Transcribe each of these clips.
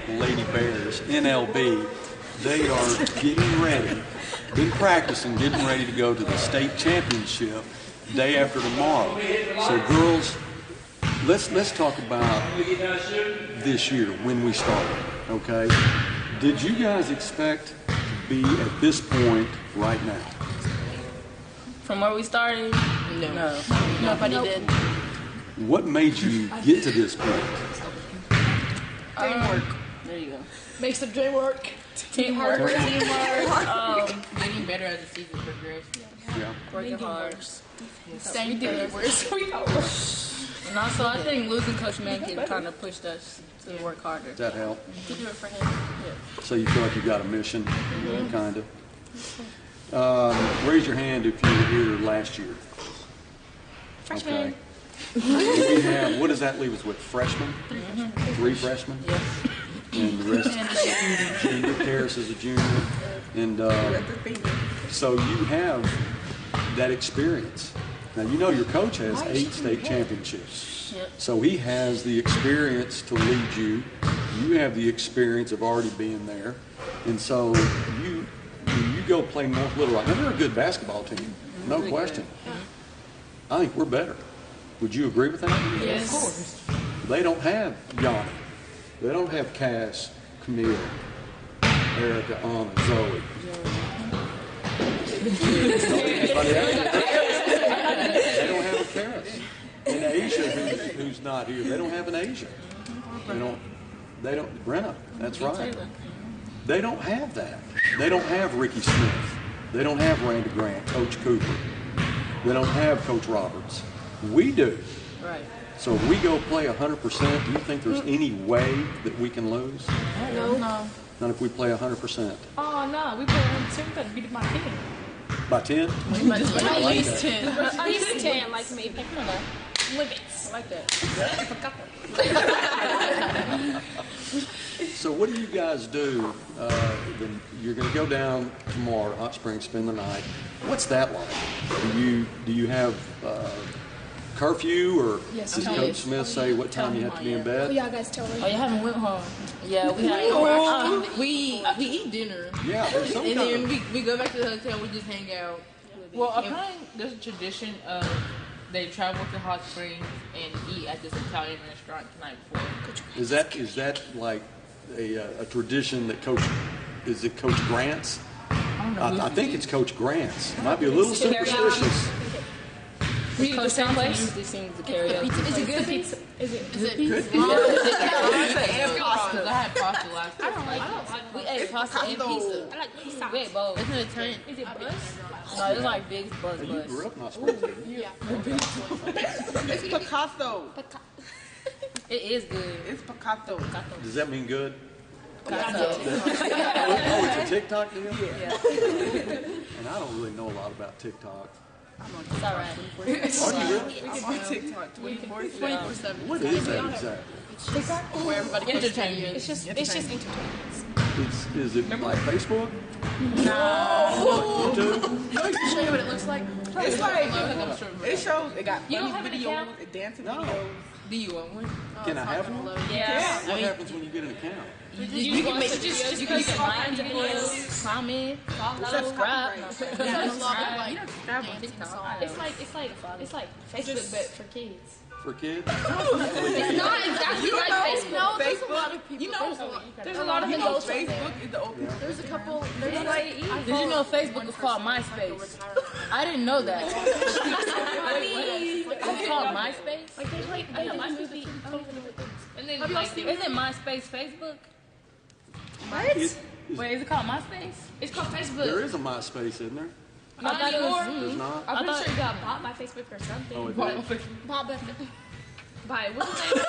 Lady Bears, NLB, they are getting ready, been practicing, getting ready to go to the state championship day after tomorrow. So girls, let's talk about this year when we started, okay? Did you guys expect to be at this point right now? From where we started? No. Nobody did. What made you get to this point? Teamwork. There you go. Makes the dream work. Teamwork. Getting better as the season progressed. Yeah. Working hard. Same thing. And also, I think losing Coach Mankin kind of pushed us to work harder. Does that help? To do it for him. Yeah. So you feel like you got a mission, kind of? Raise your hand if you were here last year. Freshman. Okay. We have, what does that leave us with? Freshmen? 3 freshmen? Yes. And the rest, junior. Karis is a junior. And so you have that experience. Now, you know your coach has 8 state championships. Yep. So he has the experience to lead you. You have the experience of already being there. And so you go play North Little Rock. Now, they're a good basketball team, no question. I think we're better. Would you agree with that? Yes. Of course. They don't have Yanni. They don't have Cass, Camille, Erica, Anna, Zoe. They don't have a Karis. And Asia, who's not here, they don't have an Asia. They don't, Brenna, that's right. They don't have that. They don't have Ricky Smith. They don't have Randy Grant, Coach Cooper. They don't have Coach Roberts. We do. Right. So if we go play 100%, do you think there's any way that we can lose? No. Not if we play 100%. Oh, no. We play 100%. We beat my 10. By 10? At least 10. At least 10, like maybe. Limits. I like that. So what do you guys do? You're going to go down tomorrow to Hot Springs, spend the night. What's that like? Do you have curfew, or does Coach Smith say what time you have to be in bed? Y'all guys tell me. Oh, you haven't went home? Yeah, we had. We eat dinner. Yeah, there's some And kind then of... we go back to the hotel. We just hang out. Well, apparently there's a tradition of they travel to Hot Springs and eat at this Italian restaurant the night before. Is that like a tradition that is it Coach Grant's? I think it's Coach Grant's. Might be a little superstitious. Coach Sample usually sings the karaoke. Is it good pizza? Is it good I had pasta last time. I don't like it. We ate pasta and pizza. I like pizza. We ate both. It's an Italian. Is it buzz? No, it's like big buzz. You grew up not supposed to. Yeah. It's picasso. It is good. It's picasso. Does that mean good? Picasso. Oh, it's a TikTok deal? Yeah. And I don't really know a lot about TikTok. It's all right. Are you really? I'm on TikTok 24/7. What is that exactly? Where everybody Entertainment. It's just entertainment. Is it like Facebook? No. YouTube? Show you what it looks like. It's like it shows. It got You don't funny have an videos, account? dancing No. videos. Do you want one? Can I have one? Yeah. What happens when you get an account? You can make just you can like videos, comment, follow, subscribe. It's like Facebook, but for kids. For kids? It's not exactly like Facebook. No, there's a lot of people. There's a lot of adults on there. Facebook is the old people. There's a couple. There's like. Did you know Facebook was called MySpace? I didn't know that. It's called MySpace? Like there's like I know MySpace. And then like, isn't MySpace Facebook? What? Wait, is it called MySpace? It's called Facebook. There is a MySpace, isn't there? Not I thought it was anymore. There's not? I'm pretty sure it got bought by Facebook or something. Oh, it Bought did? by what's his name?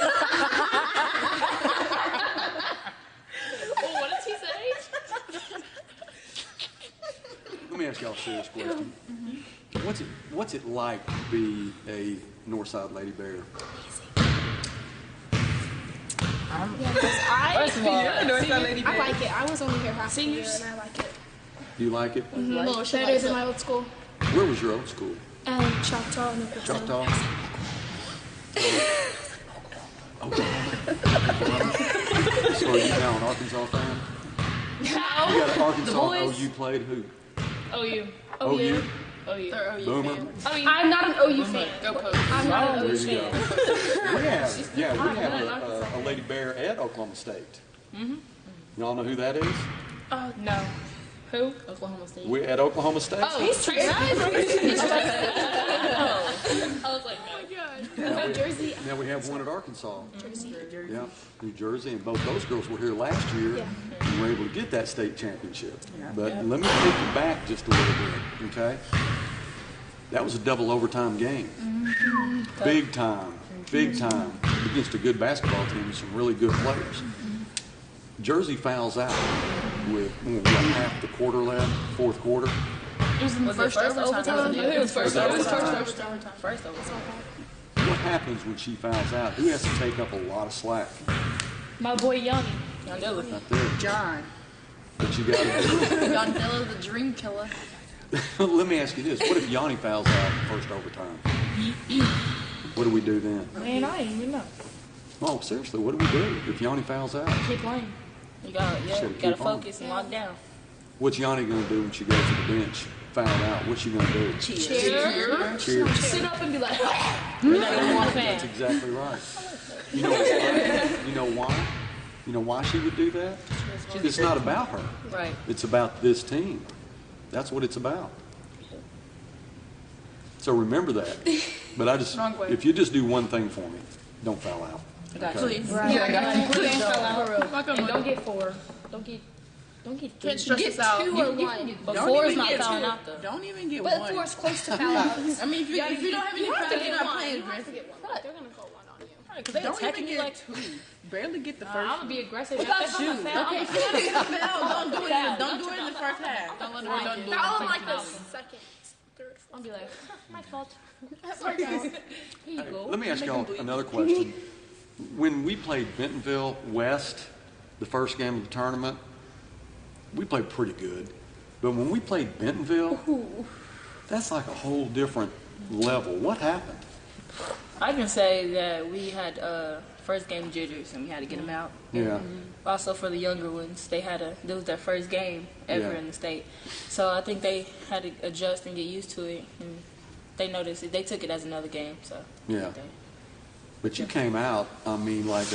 Oh, what did he say? Let me ask y'all a serious question. What's it like to be a Northside Lady Bear? First of all, I like it. I was only here half a year and I like it. Do you like it? Better than my old school. Where was your old school? Choctaw and Choctaw? So are you now an Arkansas fan? You got an Arkansas OU played who? OU. OU? OU. They're OU Boomer? fans. I'm not an OU fan. Go Post. I'm not an There OU you go. fan. We have a Lady Bear at Oklahoma State. Y'all know who that is? No. Who? Oklahoma State. We at Oklahoma State. Oh, he's Tracy. I was like, Now we, now we have one at Arkansas. Yeah, New Jersey, and both those girls were here last year and were able to get that state championship. But let me take you back just a little bit, okay? That was a double overtime game. Big time against a good basketball team and some really good players. Jersey fouls out with half the quarter left, fourth quarter. It was in the first overtime. It was first overtime. First overtime. What happens when she fouls out? Who has to take up a lot of slack? My boy Yanni. Right there. John. But you got to do it. Yandela, the dream killer. Let me ask you this. What if Yanni fouls out in the first overtime? What do we do then? Man, I didn't even know. Oh, seriously, what do we do if Yanni fouls out? Keep playing. You gotta keep on. focus and lock down. What's Yanni going to do when she goes to the bench, fouled out? What's she going to do? Cheer. Cheer. Sit up and be like, You're not even one fan. That's exactly right. You know why? You know why? You know why she would do that? It's not about her. Right. It's about this team. That's what it's about. So remember that. But Wrong way. if you just do one thing for me, don't foul out. Please. and don't get four. Don't get Can't stress us out. two or one. But Don't four is even not get fouling two. out though. Don't even get But one. four is close to foul out. I mean, if you don't have any fouls, you're not playing aggressive. They're gonna call one on you. Because they Don't attacking even you get like. two. Barely get the I'm first. gonna be aggressive. What about If they you? come and foul, Okay, if you want to get a foul, don't do it. Don't do it in the first half. Don't let Or them don't do do it. it. Foul in in like the second. second, third, I'll be like, my fault. fourth. Here you go. Let me ask y'all another question. When we played Bentonville West, the first game of the tournament, we played pretty good. But when we played Bentonville, that's like a whole different level. What happened? I can say that we had first game jitters and we had to get them out. Yeah. Also for the younger ones, this was their first game ever Yeah. in the state. So I think they had to adjust and get used to it. And they noticed it. They took it as another game. So Yeah. But you came out, I mean, like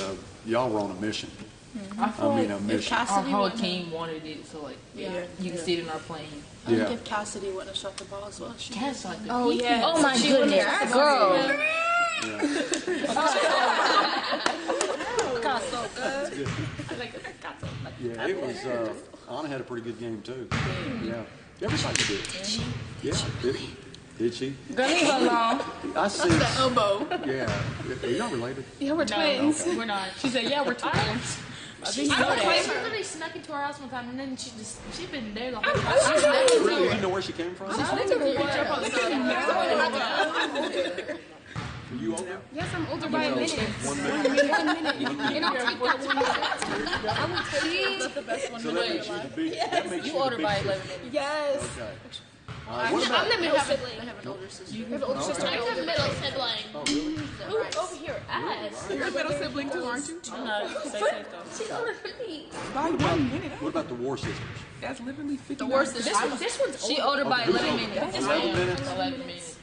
y'all were on a mission. I feel I mean, like a mission. our Cassidy whole wouldn't team wanted it, so like Yeah. you can see it in our playing. I think Yeah. if Cassidy wouldn't have shot the ball as well, she Cass like the Oh, yeah. Oh my goodness, girl. Got so good. I like it. Got so much. Yeah, it was, Anna had a pretty good game too. Yeah. Everybody did. Yeah. Did she? Girl, leave her alone. I see. the elbow. Yeah. Are you not related? Yeah, we're twins. We're not. She said, yeah, we're twins. I think you I know don't play that. her. She literally snuck into our house one time, and then she been there the whole time. Really? You know where she came from? Are you older? Yes, I'm older by a minute. 1 minute. 1 minute. And I'll take that 1 minute. I will take The best one So to that do. makes you the big. That makes You you older the by big 11 sister. minutes. Yes. Okay. All right. What about? I'm the middle sibling. I have an older sister. I have an older sister. I'm the middle sibling. Oh, really? Ooh, over here, ass. You're a middle sibling too, aren't you? I'm not. Say though. She's older than me. By 1 minute. What about the War Sisters? That's literally 50. The worst is This one's She older by 11 minutes. 11 minutes? 11 minutes.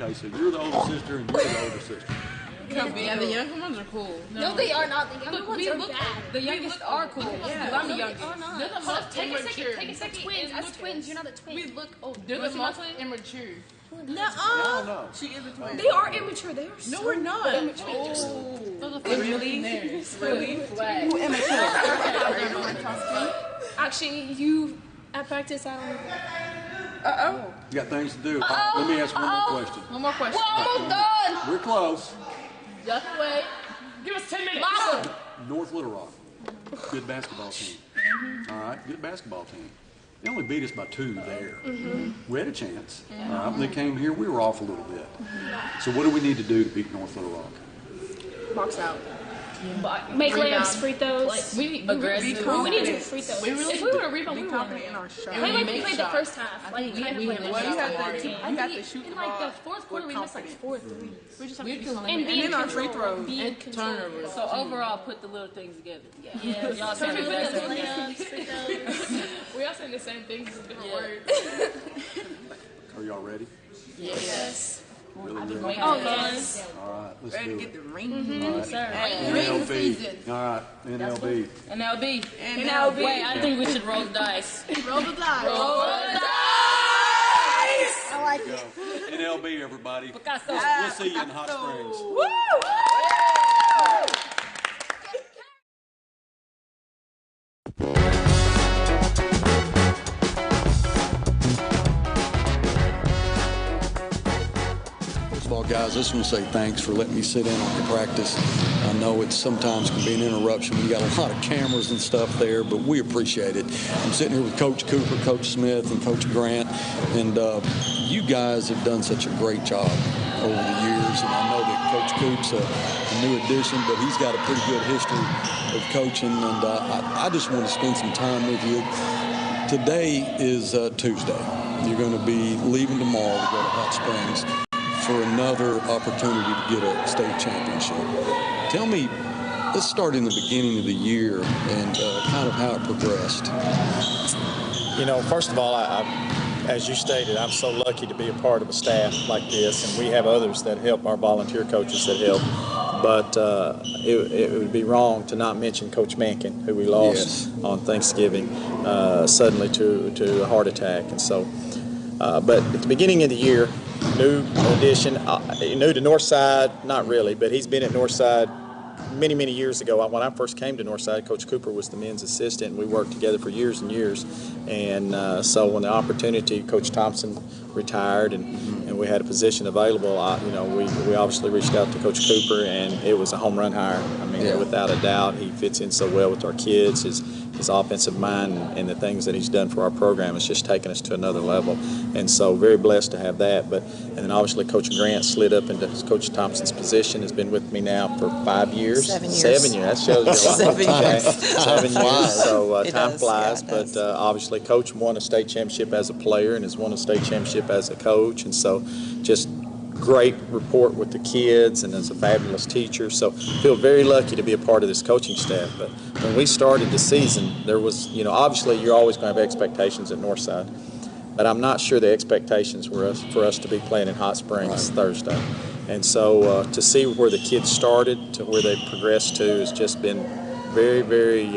Okay, so you're the older sister and you're the older sister. Yeah, the younger ones are cool. No, they are not. The younger ones are bad. The youngest are cool. I'm the youngest. Are not. They're the most Take a immature. second. Take a second. Twins. As twins, you're not a twin. We look old. They're the most immature. No, no. She is a twin. They are immature. They are so No, we're not. immature. Oh. Really? Really? Who Actually, you at practice, I don't know. Uh-oh. You got things to do. Let me ask one more question. One more question. We're almost done. We're close. Just wait. Give us 10 minutes. Mama. North Little Rock. Good basketball team. All right, good basketball team. They only beat us by 2 there. We had a chance. All right, when they came here, we were off a little bit. So what do we need to do to beat North Little Rock? Box out. Make layups, free throws. We need Aggressive. We need to do free throws. if we would have rebound, we Be would have confident in our shot. We played the first half. Like, we kind of had like the the Well, you shot have clock. to, you have to shoot the In like ball the fourth quarter, we missed like confidence. 4 threes. We just have We're to doing And be in then our free control. throws. Be in control. turnovers. So overall, put the little things together. Yeah. Y'all saying the exact same thing. We all saying the same things, just different Yeah. words. Are y'all ready? Yes. Really ready? Oh, yes. All right, let's Ready to do get it. the ring. Yes, sir. NLB. All right, NLB. NLB. NLB. Wait, I think we should roll the dice. Roll the dice. Roll the dice. I like Go. it. NLB, everybody. Picasso. We'll see you in Hot Springs. First of all, guys, I just want to say thanks for letting me sit in on your practice. I know it sometimes can be an interruption when you got a lot of cameras and stuff there, but we appreciate it. I'm sitting here with Coach Cooper, Coach Smith, and Coach Grant, and you guys have done such a great job over the years, and I know that Coach Coop's a new addition, but he's got a pretty good history of coaching, and I just want to spend some time with you. Today is Tuesday. You're going to be leaving tomorrow to go to Hot Springs for another opportunity to get a state championship. Tell me, let's start in the beginning of the year and kind of how it progressed. You know, first of all, as you stated, I'm so lucky to be a part of a staff like this, and we have others that help, our volunteer coaches that help. But it would be wrong to not mention Coach Mankin, who we lost on Thanksgiving suddenly to a heart attack. And so, but at the beginning of the year, new addition, new to Northside, not really, but he's been at Northside many, many years ago. When I first came to Northside, Coach Cooper was the men's assistant, and we worked together for years and years. And so when the opportunity, Coach Thompson retired, and we had a position available, we obviously reached out to Coach Cooper, and it was a home run hire. I mean, without a doubt, he fits in so well with our kids. His offensive mind and the things that he's done for our program has just taken us to another level. And so very blessed to have that. And then obviously Coach Grant slid up into Coach Thompson's position, has been with me now for 5 years. 7 years. 7 years. That shows you a lot. 7 years. 7 years. So It time does, flies. yeah, it does. But obviously Coach won a state championship as a player and has won a state championship as a coach. And so just great rapport with the kids, and is a fabulous teacher. So feel very lucky to be a part of this coaching staff. But when we started the season, there was, obviously you're always going to have expectations at Northside, but I'm not sure the expectations were for us to be playing in Hot Springs Thursday. And so to see where the kids started to where they progressed to has just been very, very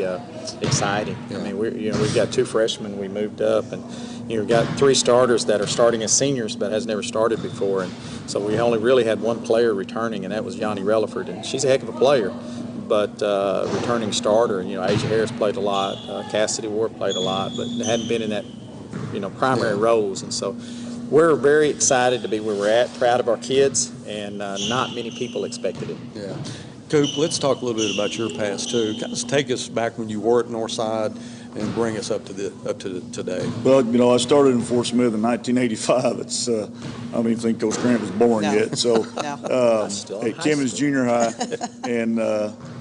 exciting. I mean, we've got 2 freshmen we moved up, and we've got 3 starters that are starting as seniors but has never started before. And so we only really had 1 player returning, and that was Yanni Relaford, and she's a heck of a player, but returning starter. And Asia Harris played a lot, Cassidy Ward played a lot, but hadn't been in that primary roles. And so we're very excited to be where we're at, proud of our kids, and not many people expected it. Yeah. Coop, let's talk a little bit about your past too. Kind of take us back when you were at Northside and bring us up to today. Well, I started in Fort Smith in 1985. It's I don't even think Coach Grant was born yet. So at Kimmons Junior High, and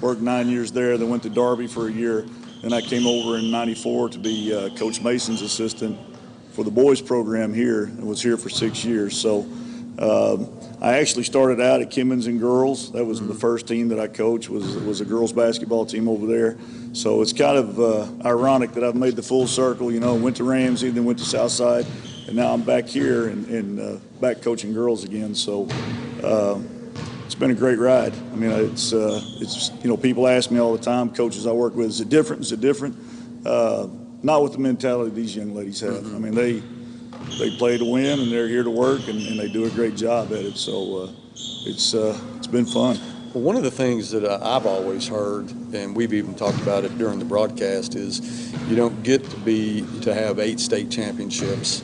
worked 9 years there. Then went to Darby for a year. Then I came over in '94 to be Coach Mason's assistant for the boys program here, and was here for 6 years. So I actually started out at Kimmons and girls. That was the first team that I coached, was a girls basketball team over there. So it's kind of ironic that I've made the full circle. Went to Ramsey, then went to Southside, and now I'm back here and back coaching girls again. So it's been a great ride. I mean, it's people ask me all the time, coaches I work with, is it different? Is it different? Not with the mentality these young ladies have. I mean, they play to win, and they're here to work, and they do a great job at it. So it's been fun. Well, one of the things that I've always heard, and we've even talked about it during the broadcast, is you don't get to have 8 state championships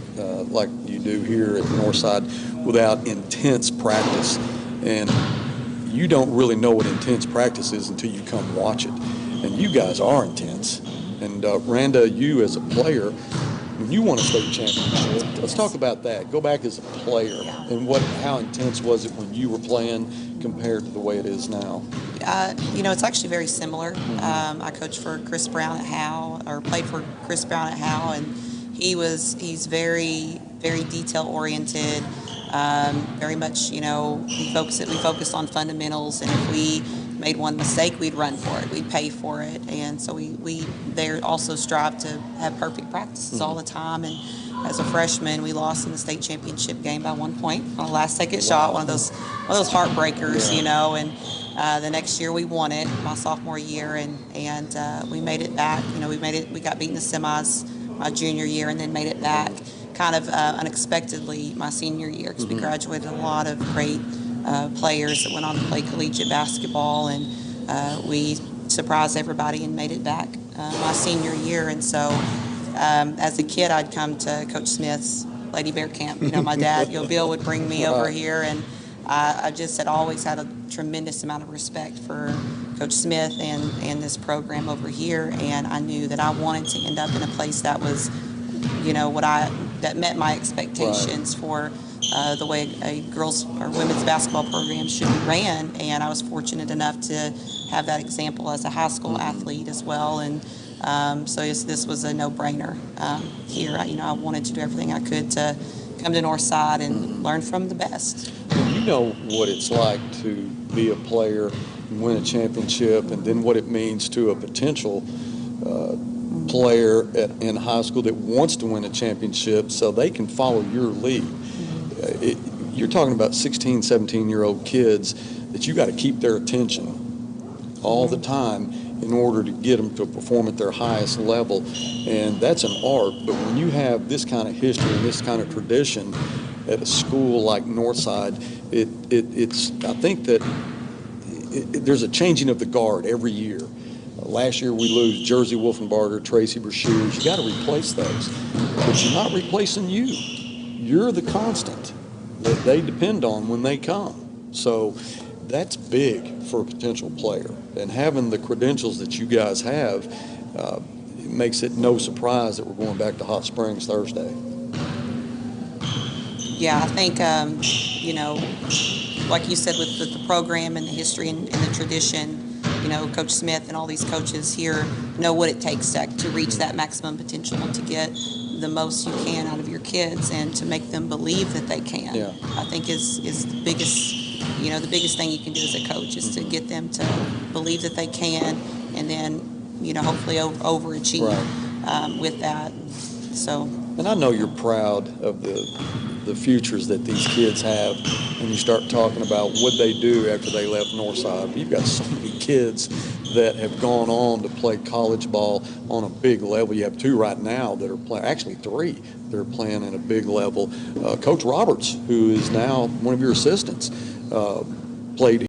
like you do here at Northside without intense practice. And you don't really know what intense practice is until you come watch it. And you guys are intense. And Randa, you as a player, when you won a state championship, let's talk about that. Go back as a player, and how intense was it when you were playing compared to the way it is now? It's actually very similar. I coached for Chris Brown at Howe, or played for Chris Brown at Howe, and he's very, very detail oriented. Very much, we focused on fundamentals, and if we made one mistake, we'd run for it, we'd pay for it, and so they also strive to have perfect practices all the time. And as a freshman, we lost in the state championship game by 1 point on a last-second shot, one of those heartbreakers, and the next year we won it, my sophomore year, and we made it back. We got beat in the semis my junior year, and then made it back kind of unexpectedly my senior year, because we graduated a lot of great players that went on to play collegiate basketball, and we surprised everybody and made it back my senior year. And so as a kid, I'd come to Coach Smith's Lady Bear Camp. My dad, Bill would bring me over here, and I just had always had a tremendous amount of respect for Coach Smith and this program over here, and I knew that I wanted to end up in a place that was, that met my expectations for the way a girls or women's basketball program should be ran. And I was fortunate enough to have that example as a high school athlete as well. And so this was a no-brainer here. I wanted to do everything I could to come to Northside and learn from the best. You know what it's like to be a player and win a championship, and then what it means to a potential player in high school that wants to win a championship so they can follow your lead. You're talking about 16, 17-year-old kids that you got to keep their attention all the time in order to get them to perform at their highest level, and that's an art. But when you have this kind of history and this kind of tradition at a school like Northside, I think that there's a changing of the guard every year. Last year we lose Jersey Wolfenbarger, Tracy Brashears. You got to replace those, but you're not replacing you. You're the constant that they depend on when they come. So that's big for a potential player, and having the credentials that you guys have it makes it no surprise that we're going back to Hot Springs Thursday. Yeah, I think like you said, with the program and the history and the tradition, Coach Smith and all these coaches here know what it takes to reach that maximum potential and to get the most you can out of your kids and to make them believe that they can. Yeah. I think is the biggest thing you can do as a coach is to get them to believe that they can, and then hopefully overachieve with that. So. And I know you're proud of the futures that these kids have, and you start talking about what they do after they left Northside. You've got so many kids that have gone on to play college ball on a big level. You have two right now that are playing, actually three that are playing at a big level. Coach Roberts, who is now one of your assistants, played